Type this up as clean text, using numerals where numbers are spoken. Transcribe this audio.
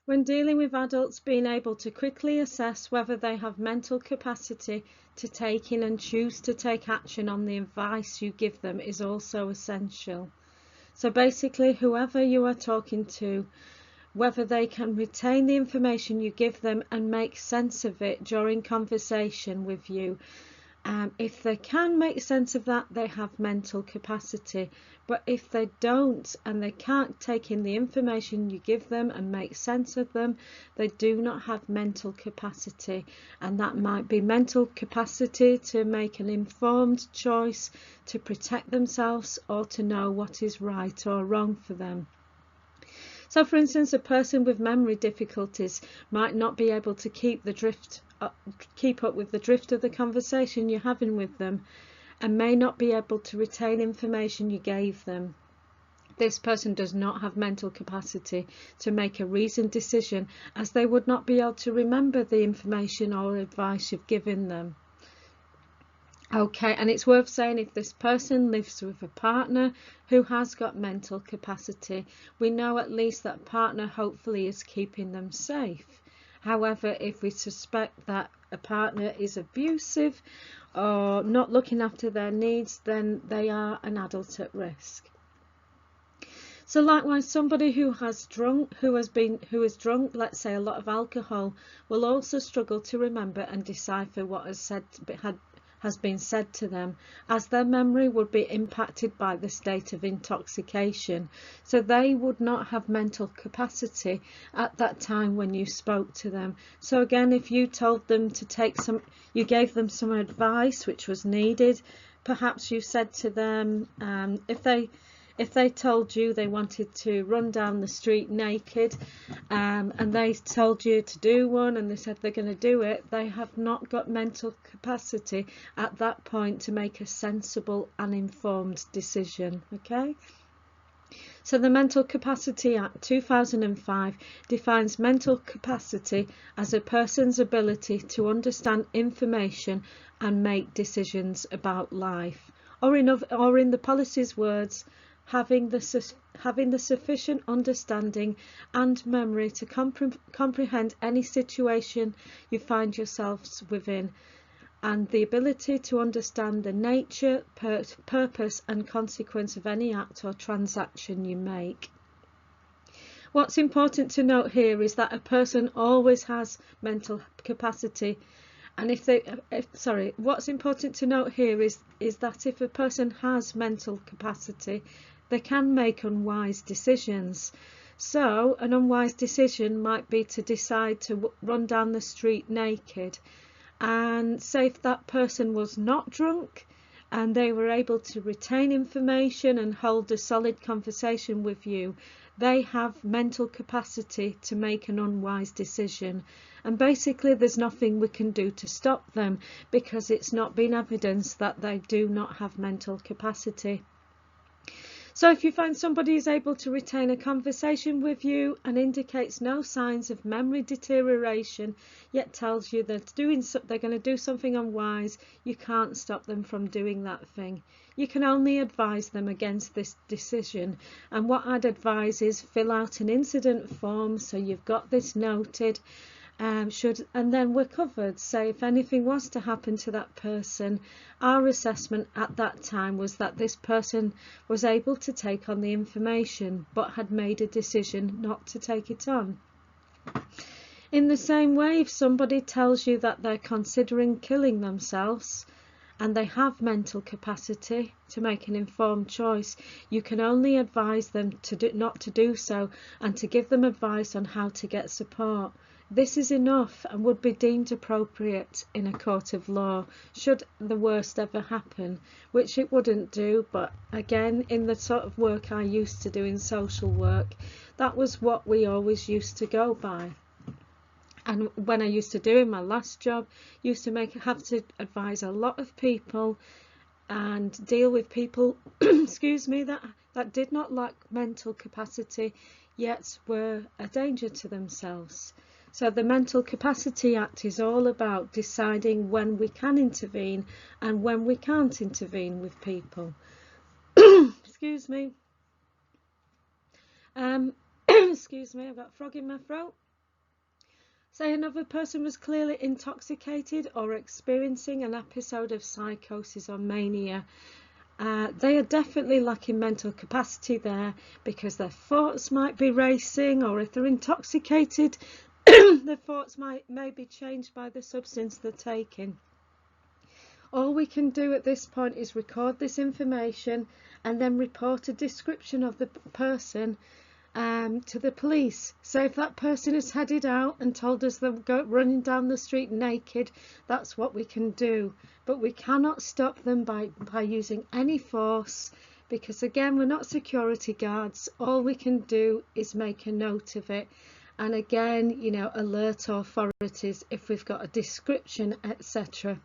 When dealing with adults, being able to quickly assess whether they have mental capacity to take in and choose to take action on the advice you give them is also essential. So basically, whoever you are talking to, whether they can retain the information you give them and make sense of it during conversation with you. If they can make sense of that, they have mental capacity. But if they don't and they can't take in the information you give them and make sense of them, they do not have mental capacity. And that might be mental capacity to make an informed choice, to protect themselves, or to know what is right or wrong for them. So, for instance, a person with memory difficulties might not be able to keep up with the drift of the conversation you're having with them, and may not be able to retain information you gave them. This person does not have mental capacity to make a reasoned decision, as they would not be able to remember the information or advice you've given them. Okay, and it's worth saying, if this person lives with a partner who has got mental capacity, we know at least that partner hopefully is keeping them safe. However, if we suspect that a partner is abusive or not looking after their needs, then they are an adult at risk. So likewise, somebody who is drunk, let's say a lot of alcohol, will also struggle to remember and decipher what has been said to them, as their memory would be impacted by the state of intoxication. So they would not have mental capacity at that time when you spoke to them. So again, if you told them to you gave them some advice which was needed, perhaps you said to them, if they told you they wanted to run down the street naked, and they told you to do one and they said they're going to do it, they have not got mental capacity at that point to make a sensible and informed decision. Okay? So the Mental Capacity Act 2005 defines mental capacity as a person's ability to understand information and make decisions about life, or in the policy's words, having the sufficient understanding and memory to comprehend any situation you find yourselves within, and the ability to understand the nature, purpose and consequence of any act or transaction you make. What's important to note here is that a person always has mental capacity, and what's important to note here is that if a person has mental capacity, they can make unwise decisions. So an unwise decision might be to decide to run down the street naked, and say if that person was not drunk and they were able to retain information and hold a solid conversation with you, they have mental capacity to make an unwise decision. And basically there's nothing we can do to stop them, because it's not been evidenced that they do not have mental capacity. So if you find somebody is able to retain a conversation with you and indicates no signs of memory deterioration, yet tells you they're going to do something unwise, you can't stop them from doing that thing. You can only advise them against this decision. And what I'd advise is fill out an incident form so you've got this noted. And then we're covered. Say if anything was to happen to that person, our assessment at that time was that this person was able to take on the information but had made a decision not to take it on. In the same way, if somebody tells you that they're considering killing themselves and they have mental capacity to make an informed choice, you can only advise them not to do so, and to give them advice on how to get support. This is enough and would be deemed appropriate in a court of law should the worst ever happen, which it wouldn't do, but again, in the sort of work I used to do in social work, that was what we always used to go by. And when I used to do in my last job, used to have to advise a lot of people and deal with people excuse me, that did not lack mental capacity, yet were a danger to themselves. So the Mental Capacity Act is all about deciding when we can intervene and when we can't intervene with people. Excuse me. Excuse me, I've got a frog in my throat. Say another person was clearly intoxicated or experiencing an episode of psychosis or mania. They are definitely lacking mental capacity there, because their thoughts might be racing, or if they're intoxicated, their thoughts may be changed by the substance they're taking. All we can do at this point is record this information and then report a description of the person to the police. So if that person is headed out and told us they're running down the street naked, that's what we can do. But we cannot stop them by using any force, because again, we're not security guards. All we can do is make a note of it, and again, alert authorities if we've got a description, etc.